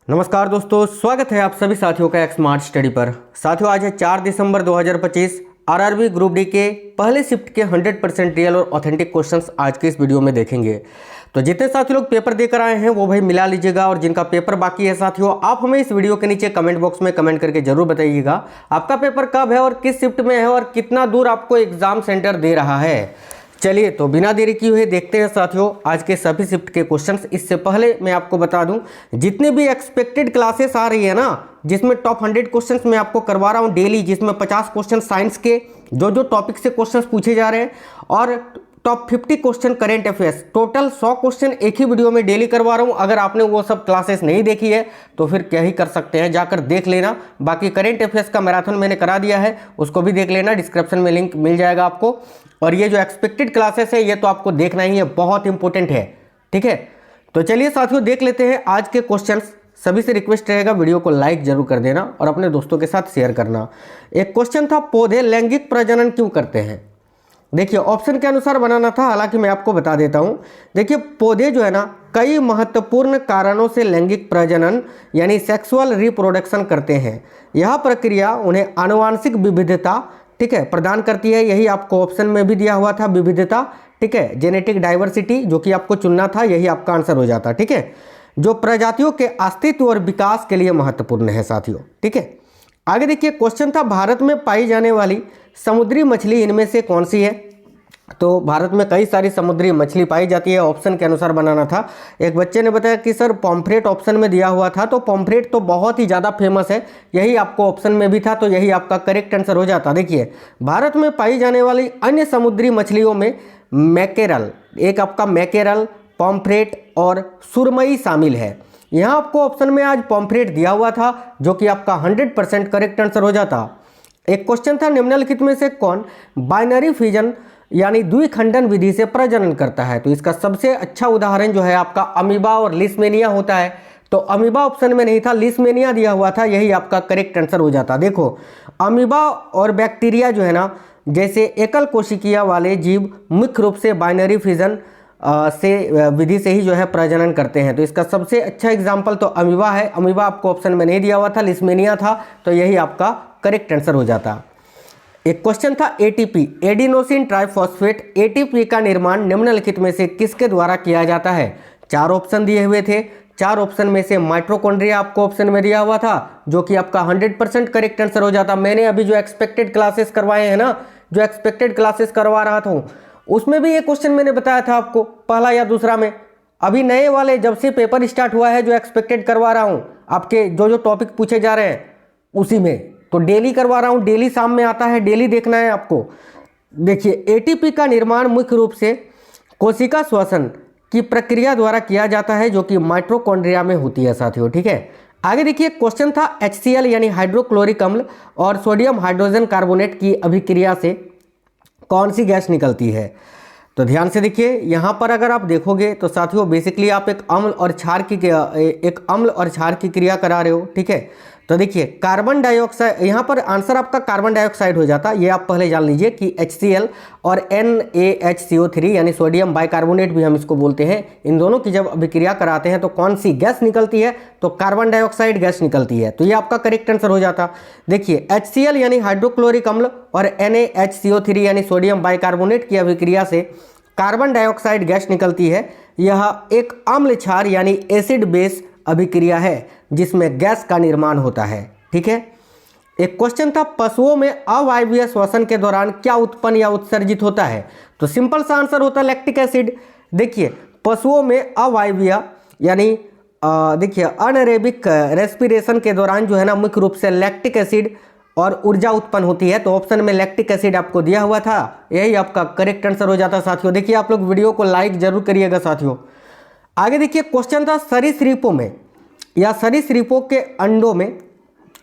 नमस्कार दोस्तों, स्वागत है आप सभी साथियों का एक स्मार्ट स्टडी पर। साथियों, आज है 4 दिसंबर 2025। आरआरबी ग्रुप डी के पहले शिफ्ट के 100% रियल और ऑथेंटिक क्वेश्चंस आज के इस वीडियो में देखेंगे। तो जितने साथी लोग पेपर देकर आए हैं वो भाई मिला लीजिएगा, और जिनका पेपर बाकी है साथियों, आप हमें इस वीडियो के नीचे कमेंट बॉक्स में कमेंट करके जरूर बताइएगा आपका पेपर कब है और किस शिफ्ट में है और कितना दूर आपको एग्जाम सेंटर दे रहा है। चलिए तो बिना देरी किए हुए देखते हैं साथियों आज के सभी शिफ्ट के क्वेश्चंस। इससे पहले मैं आपको बता दूं, जितने भी एक्सपेक्टेड क्लासेस आ रही है ना, जिसमें टॉप 100 क्वेश्चंस मैं आपको करवा रहा हूं डेली, जिसमें 50 क्वेश्चन साइंस के जो टॉपिक से क्वेश्चंस पूछे जा रहे हैं और top 50 question current affairs, total 100 question एक ही वीडियो में डेली करवा रहा हूं। अगर आपने वो सब क्लासेस नहीं देखी है तो फिर क्या ही कर सकते हैं, जाकर देख लेना। बाकी करेंट अफेयर्स का मैराथन मैंने करा दिया है, उसको भी देख लेना, डिस्क्रिप्शन में लिंक मिल जाएगा आपको। और ये जो एक्सपेक्टेड क्लासेस है ये तो आपको देखना ही है, बहुत इंपॉर्टेंट है, ठीक है। तो चलिए साथियों देख लेते हैं आज के क्वेश्चंस। सभी से रिक्वेस्ट रहेगा वीडियो को लाइक जरूर कर देना और अपने दोस्तों के साथ शेयर करना। एक क्वेश्चन था, पौधे लैंगिक प्रजनन क्यों करते हैं? देखिए ऑप्शन के अनुसार बनाना था, हालांकि मैं आपको बता देता हूं। देखिए पौधे जो है ना, कई महत्वपूर्ण कारणों से लैंगिक प्रजनन यानी सेक्सुअल रिप्रोडक्शन करते हैं। यह प्रक्रिया उन्हें आनुवांशिक विविधता, ठीक है, प्रदान करती है। यही आपको ऑप्शन में भी दिया हुआ था, विविधता, ठीक है, जेनेटिक डाइवर्सिटी, जो कि आपको चुनना था, यही आपका आंसर हो जाता, ठीक है, जो प्रजातियों के अस्तित्व और विकास के लिए महत्वपूर्ण है साथियों, ठीक है। आगे देखिए क्वेश्चन था, भारत में पाई जाने वाली समुद्री मछली इनमें से कौन सी है? तो भारत में कई सारी समुद्री मछली पाई जाती है, ऑप्शन के अनुसार बनाना था। एक बच्चे ने बताया कि सर पॉम्फ्रेट ऑप्शन में दिया हुआ था, तो पॉम्फ्रेट तो बहुत ही ज़्यादा फेमस है, यही आपको ऑप्शन में भी था, तो यही आपका करेक्ट आंसर हो जाता। देखिए भारत में पाई जाने वाली अन्य समुद्री मछलियों में मैकेरल, एक आपका मैकेरल, पॉम्फ्रेट और सुरमई शामिल है। यहाँ आपको ऑप्शन में आज पॉम्फ्रेट दिया हुआ था, जो कि आपका 100% करेक्ट आंसर हो जाता। एक क्वेश्चन था, निम्नलिखित में से कौन बाइनरी फिजन यानी द्विखंडन विधि से प्रजनन करता है? तो इसका सबसे अच्छा उदाहरण जो है आपका अमीबा और लिस्मेनिया होता है। तो अमीबा ऑप्शन में नहीं था, लिस्मेनिया दिया हुआ था, यही आपका करेक्ट आंसर हो जाता। देखो अमीबा और बैक्टीरिया जो है ना, जैसे एकल कोशिकीय वाले जीव मुख्य रूप से बाइनरी फिजन से विधि से ही जो है प्रजनन करते हैं। तो इसका सबसे अच्छा एग्जाम्पल तो अमीबा है। अमीबा आपको ऑप्शन में नहीं दिया हुआ था, लिस्मेनिया था, तो यही आपका करेक्ट आंसर हो जाता। एक क्वेश्चन था, एटीपी एडिनोसिन ट्राइफॉस्फेट, एटीपी का निर्माण निम्नलिखित में से किसके द्वारा किया जाता है? 4 ऑप्शन दिए हुए थे, 4 ऑप्शन में से माइटोकॉन्ड्रिया आपको ऑप्शन में दिया हुआ था, जो कि आपका 100% करेक्ट आंसर हो जाता। मैंने अभी जो एक्सपेक्टेड क्लासेस करवाए हैं ना, जो एक्सपेक्टेड क्लासेस करवा रहा था उसमें भी ये क्वेश्चन मैंने बताया था आपको, पहला या दूसरा में। अभी नए वाले जब से पेपर स्टार्ट हुआ है, जो एक्सपेक्टेड करवा रहा हूँ, आपके जो टॉपिक पूछे जा रहे हैं उसी में तो डेली करवा रहा हूँ, डेली शाम में आता है, डेली देखना है आपको। देखिए एटीपी का निर्माण मुख्य रूप से कोशिका श्वसन की प्रक्रिया द्वारा किया जाता है, जो कि माइटोकॉन्ड्रिया में होती है साथियों, ठीक है। आगे देखिए क्वेश्चन था, HCl यानी हाइड्रोक्लोरिक अम्ल और सोडियम हाइड्रोजन कार्बोनेट की अभिक्रिया से कौन सी गैस निकलती है? तो ध्यान से देखिए, यहाँ पर अगर आप देखोगे तो साथियों बेसिकली आप एक अम्ल और क्षार की क्रिया करा रहे हो, ठीक है। तो देखिए कार्बन डाइऑक्साइड, यहाँ पर आंसर आपका कार्बन डाइऑक्साइड हो जाता। ये आप पहले जान लीजिए कि HCl और NaHCO3 यानी सोडियम बाइकार्बोनेट भी हम इसको बोलते हैं, इन दोनों की जब अभिक्रिया कराते हैं तो कौन सी गैस निकलती है? तो कार्बन डाइऑक्साइड गैस निकलती है, तो ये आपका करेक्ट आंसर हो जाता। देखिए HCl यानी हाइड्रोक्लोरिक अम्ल और NaHCO3 यानी सोडियम बाइकार्बोनेट की अभिक्रिया से कार्बन डाइऑक्साइड गैस निकलती है। यह एक अम्ल क्षार यानी एसिड बेस अभिक्रिया है जिसमें गैस का निर्माण होता है, ठीक है। एक क्वेश्चन था, पशुओं में अवायवीय श्वसन के दौरान क्या उत्पन्न या उत्सर्जित होता है? तो सिंपल सा आंसर होता है लैक्टिक एसिड। देखिए पशुओं में अवायवीय यानी देखिए अनएरेबिक रेस्पिरेशन के दौरान जो है ना, मुख्य रूप से लैक्टिक एसिड और ऊर्जा उत्पन्न होती है। तो ऑप्शन में लैक्टिक एसिड आपको दिया हुआ था, यही आपका करेक्ट आंसर हो जाता साथियों। देखिए आप लोग वीडियो को लाइक जरूर करिएगा साथियों। आगे देखिए क्वेश्चन था, सरीसृपों में या सरीसृपों के अंडों में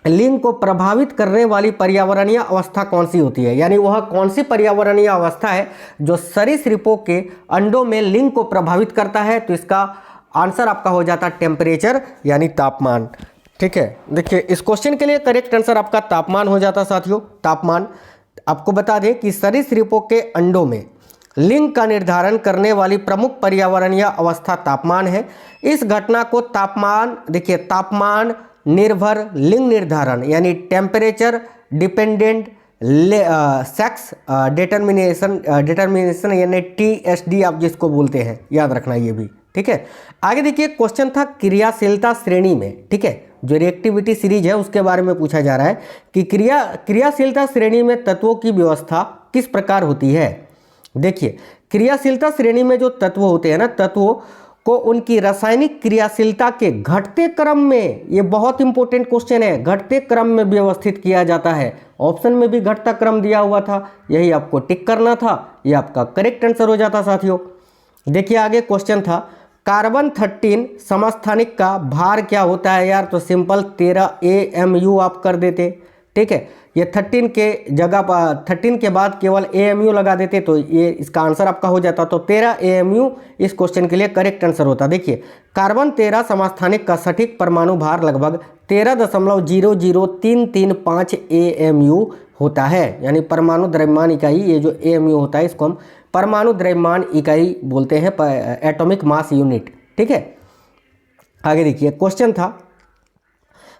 लिंग को प्रभावित करने वाली पर्यावरणीय अवस्था कौन सी होती है? यानी वह कौन सी पर्यावरणीय अवस्था है जो सरीसृपों के अंडों में लिंग को प्रभावित करता है? तो इसका आंसर आपका हो जाता टेम्परेचर यानी तापमान, ठीक है। देखिए इस क्वेश्चन के लिए करेक्ट आंसर आपका तापमान हो जाता साथियों। तापमान आपको बता दें कि सरीसृपों के अंडों में लिंग का निर्धारण करने वाली प्रमुख पर्यावरणीय अवस्था तापमान है। इस घटना को तापमान, देखिए तापमान निर्भर लिंग निर्धारण यानी टेम्परेचर डिपेंडेंट सेक्स डिटर्मिनेशन यानी TSD आप जिसको बोलते हैं, याद रखना ये भी, ठीक है। आगे देखिए क्वेश्चन था क्रियाशीलता श्रेणी में, ठीक है, जो रिएक्टिविटी सीरीज है उसके बारे में पूछा जा रहा है कि क्रियाशीलता श्रेणी में तत्वों की व्यवस्था किस प्रकार होती है। देखिए क्रियाशीलता श्रेणी में जो तत्व होते हैं ना, तत्वों को उनकी रासायनिक क्रियाशीलता के घटते क्रम में, ये बहुत इंपॉर्टेंट क्वेश्चन है, घटते क्रम में व्यवस्थित किया जाता है। ऑप्शन में भी घटता क्रम दिया हुआ था, यही आपको टिक करना था, ये आपका करेक्ट आंसर हो जाता साथियों। देखिए आगे क्वेश्चन था कार्बन 13 समस्थानिक का भार क्या होता है यार, तो सिंपल 13 AMU आप कर देते, ठीक है। ये 13 के जगह पर 13 के बाद केवल AMU लगा देते तो ये इसका आंसर आपका हो जाता, तो 13 AMU इस क्वेश्चन के लिए करेक्ट आंसर होता। देखिए कार्बन 13 समस्थानिक का सटीक परमाणु भार लगभग 13.00335 AMU होता है, यानी परमाणु द्रव्यमान इकाई। ये जो AMU होता है इसको हम परमाणु द्रव्यमान इकाई बोलते हैं, एटॉमिक मास यूनिट, ठीक है। आगे देखिए क्वेश्चन था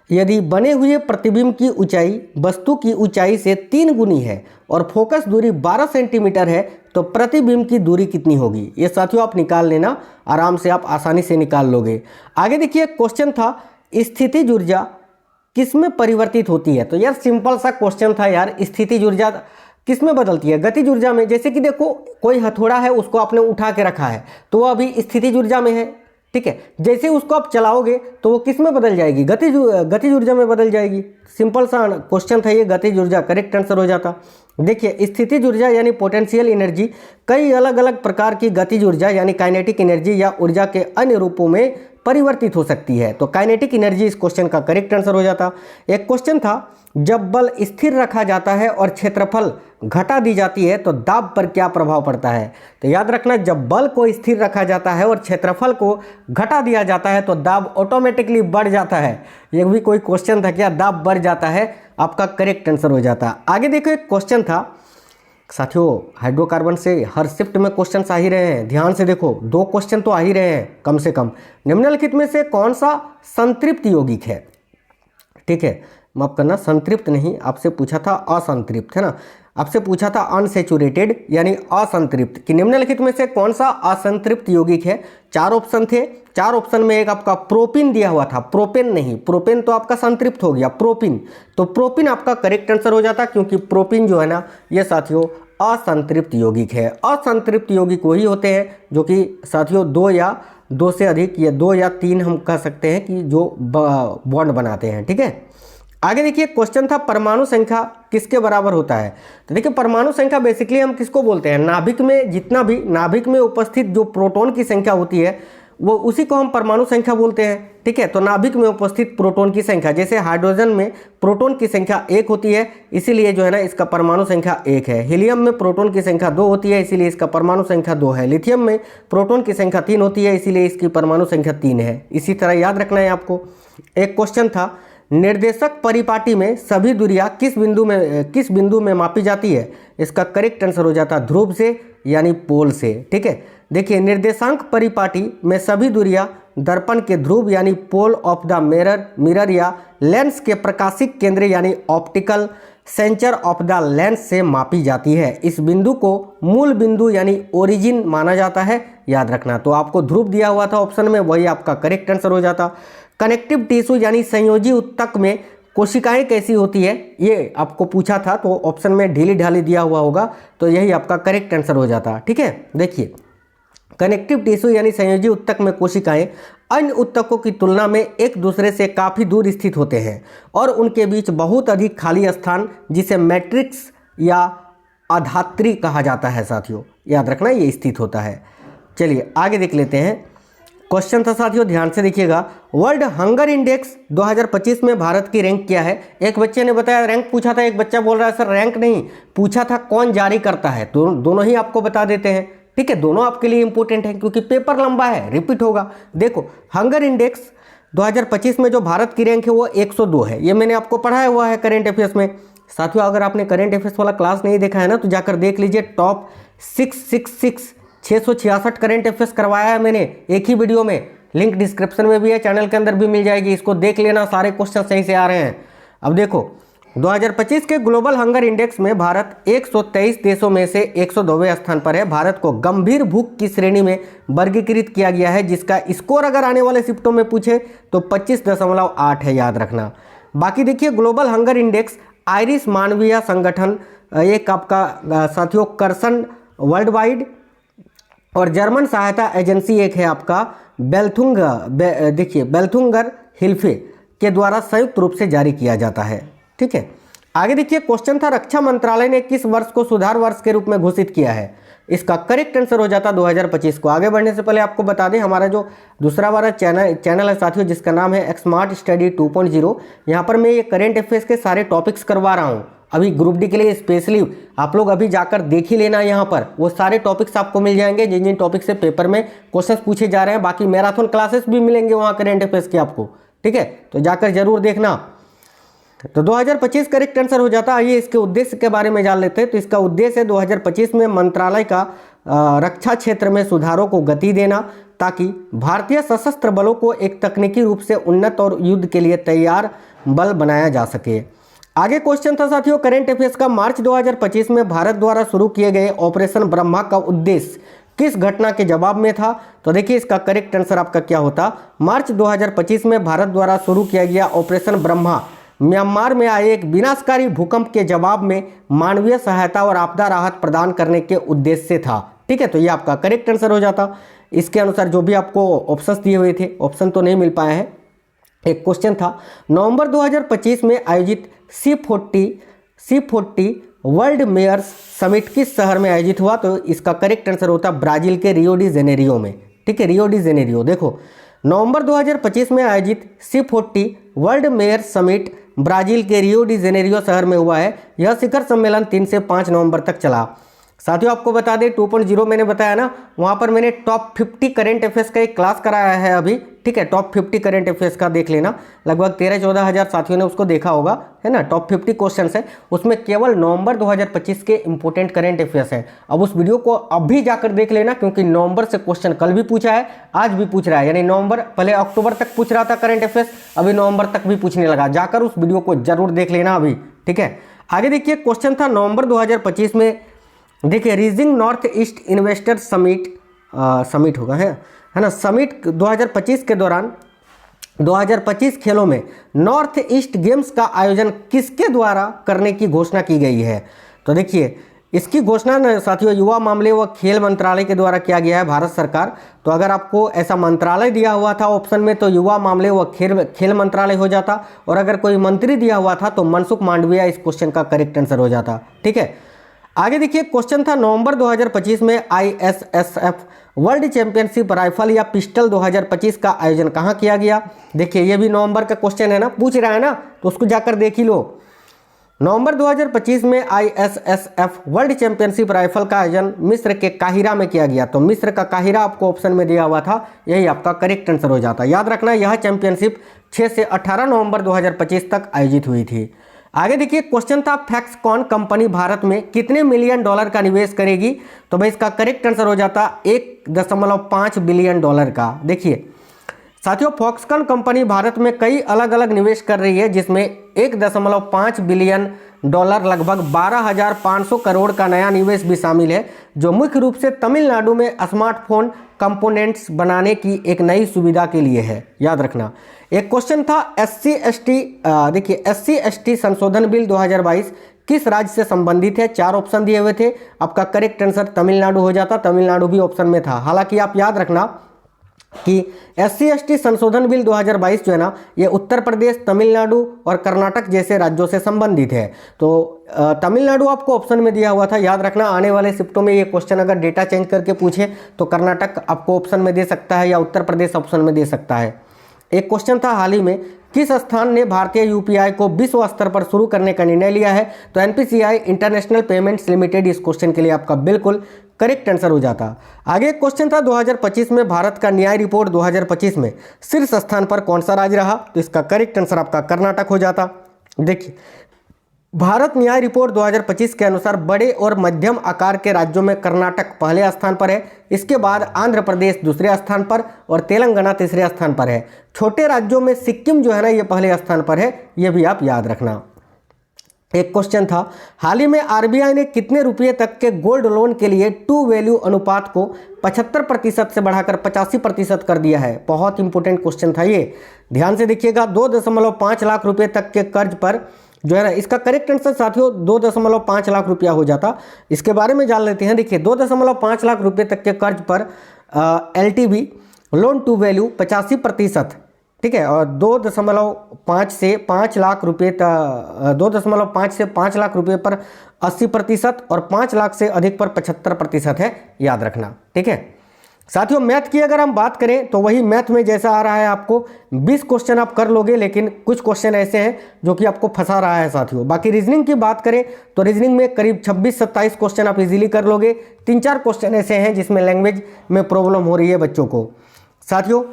यदि बने हुए प्रतिबिंब की ऊंचाई वस्तु की ऊंचाई से 3 गुनी है और फोकस दूरी 12 सेंटीमीटर है तो प्रतिबिंब की दूरी कितनी होगी। ये साथियों आप निकाल लेना, आराम से आप आसानी से निकाल लोगे। आगे देखिए क्वेश्चन था स्थितिज ऊर्जा किसमें परिवर्तित होती है, तो यार सिंपल सा क्वेश्चन था यार, स्थितिज ऊर्जा किसमें बदलती है, गतिज ऊर्जा में। जैसे कि देखो कोई हथौड़ा है उसको आपने उठा के रखा है तो वो अभी स्थितिज ऊर्जा में है, ठीक है। जैसे उसको आप चलाओगे तो वो किस में बदल जाएगी, गतिज ऊर्जा में बदल जाएगी। सिंपल सा क्वेश्चन था ये, गतिज ऊर्जा करेक्ट आंसर हो जाता। देखिए स्थितिज ऊर्जा यानी पोटेंशियल एनर्जी कई अलग अलग प्रकार की गतिज ऊर्जा यानी काइनेटिक एनर्जी या ऊर्जा के अन्य रूपों में परिवर्तित हो सकती है, तो काइनेटिक एनर्जी इस क्वेश्चन का करेक्ट आंसर हो जाता। एक क्वेश्चन था जब बल स्थिर रखा जाता है और क्षेत्रफल घटा दी जाती है तो दाब पर क्या प्रभाव पड़ता है, तो याद रखना जब बल को स्थिर रखा जाता है और क्षेत्रफल को घटा दिया जाता है तो दाब ऑटोमेटिकली बढ़ जाता है। ये भी कोई क्वेश्चन था क्या, दाब बढ़ जाता है, आपका करेक्ट आंसर हो जाता। आगे देखो एक क्वेश्चन था साथियों, हाइड्रोकार्बन से हर शिफ्ट में क्वेश्चन आ ही रहे हैं, ध्यान से देखो 2 क्वेश्चन तो आ ही रहे हैं कम से कम। निम्नलिखित में से कौन सा संतृप्त यौगिक है, ठीक है, माफ करना संतृप्त नहीं, आपसे पूछा था असंतृप्त, है ना, आपसे पूछा था अनसेचुरेटेड यानी असंतृप्त, कि निम्नलिखित में से कौन सा असंतृप्त यौगिक है। 4 ऑप्शन थे, 4 ऑप्शन में एक आपका प्रोपिन दिया हुआ था, प्रोपेन नहीं, प्रोपेन तो आपका संतृप्त हो गया, प्रोपिन, तो प्रोपिन आपका करेक्ट आंसर हो जाता, क्योंकि प्रोपिन जो है ना ये साथियों असंतृप्त यौगिक है। असंतृप्त यौगिक वही होते हैं जो कि साथियों 2 या 2 से अधिक या 2 या 3 हम कह सकते हैं कि जो बॉन्ड बनाते हैं, ठीक है। आगे देखिए क्वेश्चन था परमाणु संख्या किसके बराबर होता है, तो देखिए परमाणु संख्या बेसिकली हम किसको बोलते हैं, नाभिक में जितना भी नाभिक में उपस्थित जो प्रोटॉन की संख्या होती है वो उसी को हम परमाणु संख्या बोलते हैं, ठीक है। तो नाभिक में उपस्थित प्रोटॉन की संख्या, जैसे हाइड्रोजन में प्रोटॉन की संख्या 1 होती है इसीलिए जो है ना इसका परमाणु संख्या 1 है। हीलियम में प्रोटॉन की संख्या 2 होती है इसीलिए इसका परमाणु संख्या 2 है। लिथियम में प्रोटॉन की संख्या 3 होती है इसीलिए इसकी परमाणु संख्या 3 है। इसी तरह याद रखना है आपको। एक क्वेश्चन था निर्देशक परिपाटी में सभी दूरियां किस बिंदु में मापी जाती है, इसका करेक्ट आंसर हो जाता ध्रुव से यानी पोल से, ठीक है। देखिए निर्देशांक परिपाटी में सभी दूरियां दर्पण के ध्रुव यानी पोल ऑफ द मिरर या लेंस के प्रकाशिक केंद्र यानी optical centre of the lens से मापी जाती है। इस बिंदु को मूल बिंदु यानी ओरिजिन माना जाता है, याद रखना। तो आपको ध्रुव दिया हुआ था ऑप्शन में, वही आपका करेक्ट आंसर हो जाता। कनेक्टिव टिश्यू यानी संयोजी ऊतक में कोशिकाएं कैसी होती है ये आपको पूछा था, तो ऑप्शन में ढीली ढाली दिया हुआ होगा तो यही आपका करेक्ट आंसर हो जाता, ठीक है। देखिए कनेक्टिव टिश्यू यानी संयोजी ऊतक में कोशिकाएं अन्य ऊतकों की तुलना में एक दूसरे से काफ़ी दूर स्थित होते हैं और उनके बीच बहुत अधिक खाली स्थान जिसे मैट्रिक्स या अधात्री कहा जाता है साथियों, याद रखना ये स्थित होता है। चलिए आगे देख लेते हैं। क्वेश्चन था साथियों, ध्यान से देखिएगा। वर्ल्ड हंगर इंडेक्स 2025 में भारत की रैंक क्या है। एक बच्चे ने बताया रैंक पूछा था, एक बच्चा बोल रहा है सर रैंक नहीं पूछा था कौन जारी करता है, तो दोनों ही आपको बता देते हैं, ठीक है। दोनों आपके लिए इंपॉर्टेंट है क्योंकि पेपर लंबा है, रिपीट होगा। देखो हंगर इंडेक्स 2025 में जो भारत की रैंक है वो 102 है, ये मैंने आपको पढ़ाया हुआ है करेंट अफेयर्स में। साथियों अगर आपने करेंट अफेयर्स वाला क्लास नहीं देखा है ना तो जाकर देख लीजिए, टॉप 666 करंट अफेयर्स करवाया है मैंने एक ही वीडियो में, लिंक डिस्क्रिप्शन में भी है, चैनल के अंदर भी मिल जाएगी, इसको देख लेना, सारे क्वेश्चन सही से आ रहे हैं। अब देखो 2025 के ग्लोबल हंगर इंडेक्स में भारत 123 देशों में से 102वें स्थान पर है। भारत को गंभीर भूख की श्रेणी में वर्गीकृत किया गया है, जिसका स्कोर अगर आने वाले शिफ्टों में पूछे तो 25.8 है, याद रखना। बाकी देखिए ग्लोबल हंगर इंडेक्स आयरिश मानवीय संगठन, एक आपका साथियों कर्सन वर्ल्ड वाइड, और जर्मन सहायता एजेंसी एक है आपका बेल्थुंगर हिल्फे के द्वारा संयुक्त रूप से जारी किया जाता है। ठीक है, आगे देखिए क्वेश्चन था रक्षा मंत्रालय ने किस वर्ष को सुधार वर्ष के रूप में घोषित किया है? इसका करेक्ट आंसर हो जाता 2025 को। आगे बढ़ने से पहले आपको बता दें हमारा जो दूसरा वाला चैनल है साथियों, जिसका नाम है स्मार्ट स्टडी 2.0, यहाँ पर मैं ये करेंट अफेयर्स के सारे टॉपिक्स करवा रहा हूँ अभी ग्रुप डी के लिए स्पेशली। आप लोग अभी जाकर देख ही लेना, यहाँ पर वो सारे टॉपिक्स आपको मिल जाएंगे जिन जिन टॉपिक से पेपर में क्वेश्चन पूछे जा रहे हैं। बाकी मैराथन क्लासेस भी मिलेंगे वहाँ करेंट अफेयर्स के आपको, ठीक है, तो जाकर जरूर देखना। तो 2025 करेक्ट आंसर हो जाता। आइए इसके उद्देश्य के बारे में जान लेते हैं। तो इसका उद्देश्य है 2025 में मंत्रालय का रक्षा क्षेत्र में सुधारों को गति देना, ताकि भारतीय सशस्त्र बलों को एक तकनीकी रूप से उन्नत और युद्ध के लिए तैयार बल बनाया जा सके। आगे क्वेश्चन था साथियों करेंट अफेयर्स का, मार्च 2025 में भारत द्वारा शुरू किए गए ऑपरेशन ब्रह्मा का उद्देश्य किस घटना के जवाब में था? तो देखिए इसका करेक्ट आंसर आपका क्या होता, मार्च 2025 में भारत द्वारा शुरू किया गया ऑपरेशन ब्रह्मा म्यांमार में आए एक विनाशकारी भूकंप के जवाब में मानवीय सहायता और आपदा राहत प्रदान करने के उद्देश्य से था। ठीक है, तो ये आपका करेक्ट आंसर हो जाता। इसके अनुसार जो भी आपको ऑप्शंस दिए हुए थे, ऑप्शन तो नहीं मिल पाए हैं। एक क्वेश्चन था नवंबर 2025 में आयोजित C40 वर्ल्ड मेयर्स समिट किस शहर में आयोजित हुआ? तो इसका करेक्ट आंसर होता ब्राजील के रियो डी जेनेरियो में। ठीक है, रियो डी जेनेरियो। देखो नवंबर 2025 में आयोजित C40 world Myers summit Brazil के रियो डी जेनेरियो शहर में हुआ है। यह शिखर सम्मेलन 3 से 5 नवंबर तक चला। साथियों आपको बता दें 2.0 मैंने बताया ना, वहाँ पर मैंने टॉप 50 करेंट अफेयर्स का एक क्लास कराया है अभी। ठीक है, टॉप 50 करेंट अफेयर्स का देख लेना, लगभग 13-14 हज़ार साथियों ने उसको देखा होगा, है ना। टॉप 50 क्वेश्चंस है, उसमें केवल नवंबर 2025 के इंपॉर्टेंट करेंट अफेयर्स है। अब उस वीडियो को अभी जाकर देख लेना, क्योंकि नवंबर से क्वेश्चन कल भी पूछा है, आज भी पूछ रहा है, यानी नवंबर पहले अक्टूबर तक पूछ रहा था करेंट अफेयर्स, अभी नवंबर तक भी पूछने लगा। जाकर उस वीडियो को जरूर देख लेना अभी। ठीक है, आगे देखिए क्वेश्चन था नवंबर 2025 में, देखिए रीजिंग नॉर्थ ईस्ट इन्वेस्टर समिट होगा है ना। समिट 2025 के दौरान 2025 खेलों में नॉर्थ ईस्ट गेम्स का आयोजन किसके द्वारा करने की घोषणा की गई है? तो देखिए इसकी घोषणा साथियों युवा मामले व खेल मंत्रालय के द्वारा किया गया है, भारत सरकार। तो अगर आपको ऐसा मंत्रालय दिया हुआ था ऑप्शन में तो युवा मामले व खेल मंत्रालय हो जाता, और अगर कोई मंत्री दिया हुआ था तो मनसुख मांडविया इस क्वेश्चन का करेक्ट आंसर हो जाता। ठीक है, आगे देखिए क्वेश्चन था नवंबर 2025 में ISSF वर्ल्ड चैंपियनशिप राइफल या पिस्टल 2025 का आयोजन कहाँ किया गया? देखिए ये भी नवंबर का क्वेश्चन है ना, पूछ रहा है ना, तो उसको जाकर देख ही लो। नवंबर 2025 में ISSF वर्ल्ड चैंपियनशिप राइफल का आयोजन मिस्र के काहिरा में किया गया। तो मिस्र का काहिरा आपको ऑप्शन में दिया हुआ था, यही आपका करेक्ट आंसर हो जाता। याद रखना यह चैंपियनशिप 6 से 18 नवंबर 2025 तक आयोजित हुई थी। आगे देखिए क्वेश्चन था फैक्सकॉन कंपनी भारत में कितने मिलियन डॉलर का निवेश करेगी? तो भाई इसका करेक्ट आंसर हो जाता 1.5 बिलियन डॉलर का। देखिए साथियों फॉक्सकॉन कंपनी भारत में कई अलग अलग निवेश कर रही है, जिसमें 1.5 बिलियन डॉलर लगभग 12,500 करोड़ का नया निवेश भी शामिल है, जो मुख्य रूप से तमिलनाडु में स्मार्टफोन कंपोनेंट्स बनाने की एक नई सुविधा के लिए है। याद रखना। एक क्वेश्चन था देखिए SC/ST संशोधन बिल 2022 किस राज्य से संबंधित है? 4 ऑप्शन दिए हुए थे, आपका करेक्ट आंसर तमिलनाडु हो जाता। तमिलनाडु भी ऑप्शन में था। हालांकि आप याद रखना कि SC/ST संशोधन बिल 2022 जो है ना, ये उत्तर प्रदेश, तमिलनाडु और कर्नाटक जैसे राज्यों से संबंधित है। तो तमिलनाडु आपको ऑप्शन में दिया हुआ था। याद रखना आने वाले शिफ्टों में ये क्वेश्चन अगर डेटा चेंज करके पूछे तो कर्नाटक आपको ऑप्शन में दे सकता है या उत्तर प्रदेश ऑप्शन में दे सकता है। एक क्वेश्चन था हाल ही में किस स्थान ने भारतीय UPI को विश्व स्तर पर शुरू करने का निर्णय लिया है? तो NPCI इंटरनेशनल पेमेंट्स लिमिटेड इस क्वेश्चन के लिए आपका बिल्कुल करेक्ट आंसर हो जाता। आगे एक क्वेश्चन था 2025 में भारत का न्याय रिपोर्ट 2025 में शीर्ष स्थान पर कौन सा राज्य रहा? तो इसका करेक्ट आंसर आपका कर्नाटक हो जाता। देखिए भारत न्याय रिपोर्ट 2025 के अनुसार बड़े और मध्यम आकार के राज्यों में कर्नाटक पहले स्थान पर है, इसके बाद आंध्र प्रदेश दूसरे स्थान पर और तेलंगाना तीसरे स्थान पर है। छोटे राज्यों में सिक्किम जो है ना ये पहले स्थान पर है, ये भी आप याद रखना। एक क्वेश्चन था, हाल ही में आरबीआई ने कितने रुपये तक के गोल्ड लोन के लिए टू वैल्यू अनुपात को 75% से बढ़ाकर 85% कर दिया है। बहुत इंपॉर्टेंट क्वेश्चन था ये, ध्यान से देखिएगा। 2.5 लाख रुपए तक के कर्ज पर जो है ना, इसका करेक्ट आंसर साथियों 2.5 लाख रुपया हो जाता। इसके बारे में जान लेते हैं। देखिए 2.5 लाख रुपए तक के कर्ज पर LTV लोन टू वैल्यू 85%, ठीक है, और 2.5 से 5 लाख रुपये 2.5 से 5 लाख रुपये पर 80% और 5 लाख से अधिक पर 75% है, याद रखना, ठीक है। साथियों मैथ की अगर हम बात करें तो वही मैथ में जैसा आ रहा है आपको 20 क्वेश्चन आप कर लोगे, लेकिन कुछ क्वेश्चन ऐसे हैं जो कि आपको फंसा रहा है साथियों। बाकी रीजनिंग की बात करें तो रीजनिंग में करीब 26-27 क्वेश्चन आप इजीली कर लोगे। 3-4 क्वेश्चन ऐसे हैं जिसमें लैंग्वेज में प्रॉब्लम हो रही है बच्चों को। साथियों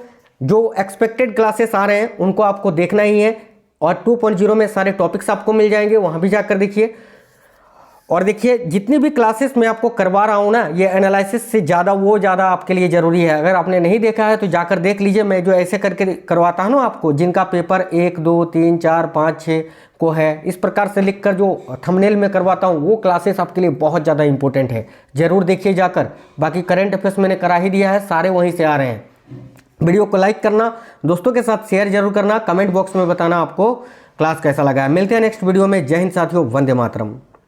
जो एक्सपेक्टेड क्लासेस आ रहे हैं उनको आपको देखना ही है, और 2.0 में सारे टॉपिक्स आपको मिल जाएंगे, वहाँ भी जाकर देखिए। और देखिए जितनी भी क्लासेस मैं आपको करवा रहा हूँ ना, ये एनालिसिस से ज़्यादा आपके लिए ज़रूरी है। अगर आपने नहीं देखा है तो जाकर देख लीजिए। मैं जो ऐसे करके करवाता हूँ ना आपको, जिनका पेपर 1, 2, 3, 4, 5, 6 को है, इस प्रकार से लिखकर जो थंबनेल में करवाता हूँ, वो क्लासेस आपके लिए बहुत ज़्यादा इंपॉर्टेंट है, ज़रूर देखिए जाकर। बाकी करंट अफेयर्स मैंने करा ही दिया है, सारे वहीं से आ रहे हैं। वीडियो को लाइक करना, दोस्तों के साथ शेयर जरूर करना, कमेंट बॉक्स में बताना आपको क्लास कैसा लगा है। मिलते हैं नेक्स्ट वीडियो में। जय हिंद साथियों, वंदे मातरम।